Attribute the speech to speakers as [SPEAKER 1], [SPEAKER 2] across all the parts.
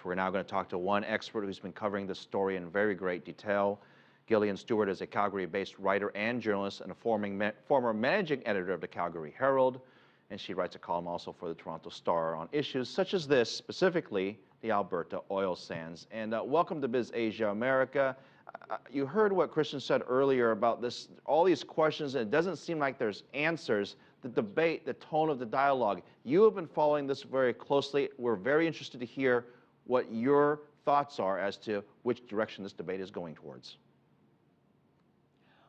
[SPEAKER 1] experts. We're now going to talk to one expert who's been covering this story in very great detail. Gillian Steward is a Calgary-based writer and journalist and a former managing editor of the Calgary Herald, and she writes a column also for the Toronto Star on issues such as this, specifically the Alberta oil sands. And welcome to Biz Asia America. You heard what Christian said earlier about this, all these questions, and it doesn't seem like there's answers. The debate, the tone of the dialogue. You have been following this very closely. We're very interested to hear what your thoughts are as to which direction this debate is going towards.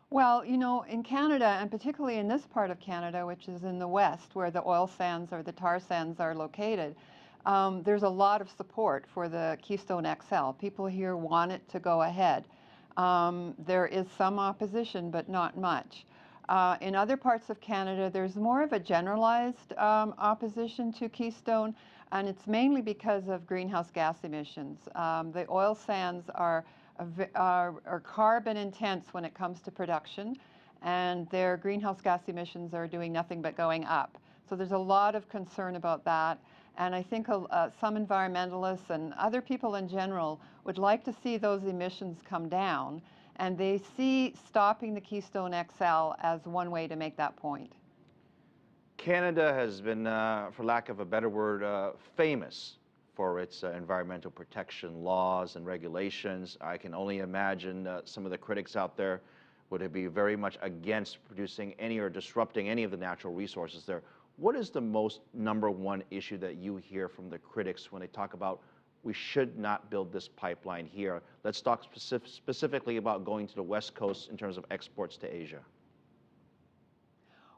[SPEAKER 2] Well, you know, in Canada, and particularly in this part of Canada, which is in the west, where the oil sands or the tar sands are located, there's a lot of support for the Keystone XL. People here want it to go ahead. There is some opposition, but not much. In other parts of Canada, there's more of a generalized opposition to Keystone, and it's mainly because of greenhouse gas emissions. The oil sands are carbon intense when it comes to production, and their greenhouse gas emissions are doing nothing but going up. So there's a lot of concern about that, and I think some environmentalists and other people in general would like to see those emissions come down, and they see stopping the Keystone XL as one way to make that point.
[SPEAKER 1] Canada has been, for lack of a better word, famous for its environmental protection laws and regulations. I can only imagine some of the critics out there would be very much against producing any or disrupting any of the natural resources there. What is the most #1 issue that you hear from the critics when they talk about we should not build this pipeline here? Let's talk specifically about going to the West Coast in terms of exports to Asia.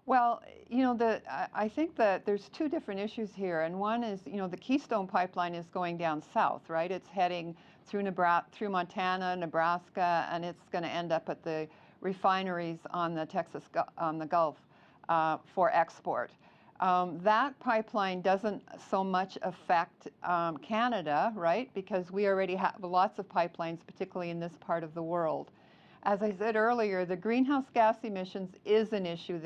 [SPEAKER 2] Well, you know, I think that there's two different issues here, and one is, you know, the Keystone pipeline is going down south, right? It's heading through Montana, Nebraska, and it's going to end up at the refineries on the Gulf for export. That pipeline doesn't so much affect Canada, right? Because we already have lots of pipelines, particularly in this part of the world. As I said earlier, the greenhouse gas emissions is an issue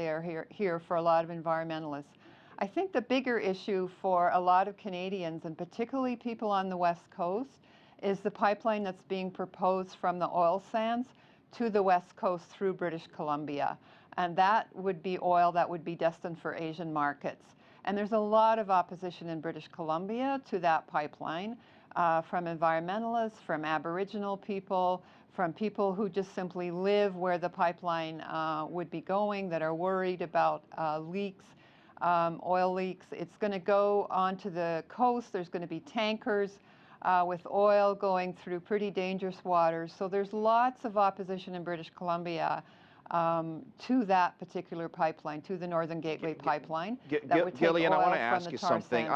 [SPEAKER 2] here for a lot of environmentalists. I think the bigger issue for a lot of Canadians, and particularly people on the West Coast, is the pipeline that's being proposed from the oil sands to the West Coast through British Columbia. And that would be oil that would be destined for Asian markets. And there's a lot of opposition in British Columbia to that pipeline, from environmentalists, from Aboriginal people, from people who just simply live where the pipeline would be going, that are worried about leaks, oil leaks. It's going to go onto the coast. There's going to be tankers with oil going through pretty dangerous waters. So there's lots of opposition in British Columbia to that particular pipeline, to the Northern Gateway pipeline.
[SPEAKER 1] Gillian, I want to ask you something.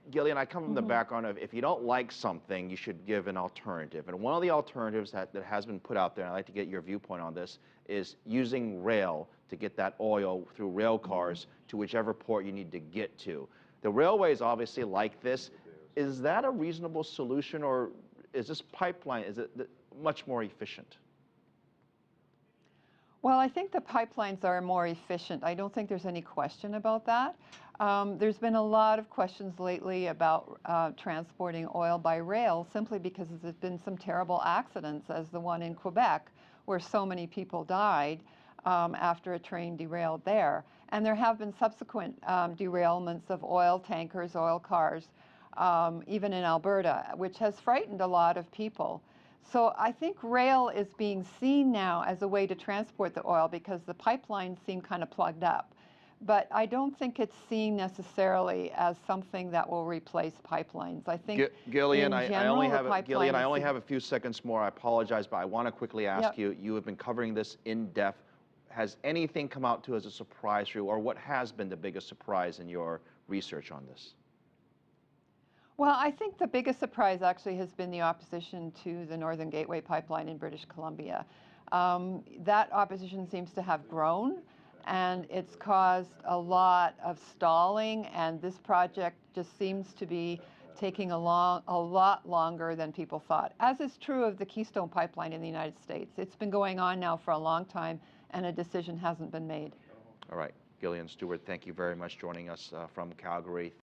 [SPEAKER 1] Gillian, I come from the background of if you don't like something, you should give an alternative. And one of the alternatives that has been put out there, and I'd like to get your viewpoint on this, is using rail to get that oil through rail cars to whichever port you need to get to. The railways obviously like this. Is that a reasonable solution, or is this pipeline, is it much more efficient?
[SPEAKER 2] Well, I think the pipelines are more efficient. I don't think there's any question about that. There's been a lot of questions lately about transporting oil by rail, simply because there's been some terrible accidents, as the one in Quebec, where so many people died after a train derailed there. And there have been subsequent derailments of oil tankers, oil cars, even in Alberta, which has frightened a lot of people. So I think rail is being seen now as a way to transport the oil because the pipelines seem kind of plugged up. But I don't think it's seen necessarily as something that will replace pipelines. I think
[SPEAKER 1] Gillian, I only have a few seconds more. I apologize, but I want to quickly ask you, you have been covering this in depth. Has anything come out to as a surprise for you, or what has been the biggest surprise in your research on this?
[SPEAKER 2] Well, I think the biggest surprise actually has been the opposition to the Northern Gateway pipeline in British Columbia. That opposition seems to have grown, and it's caused a lot of stalling, and this project just seems to be taking a lot longer than people thought, as is true of the Keystone pipeline in the United States. It's been going on now for a long time, and a decision hasn't been made.
[SPEAKER 1] All right. Gillian Steward, thank you very much for joining us from Calgary.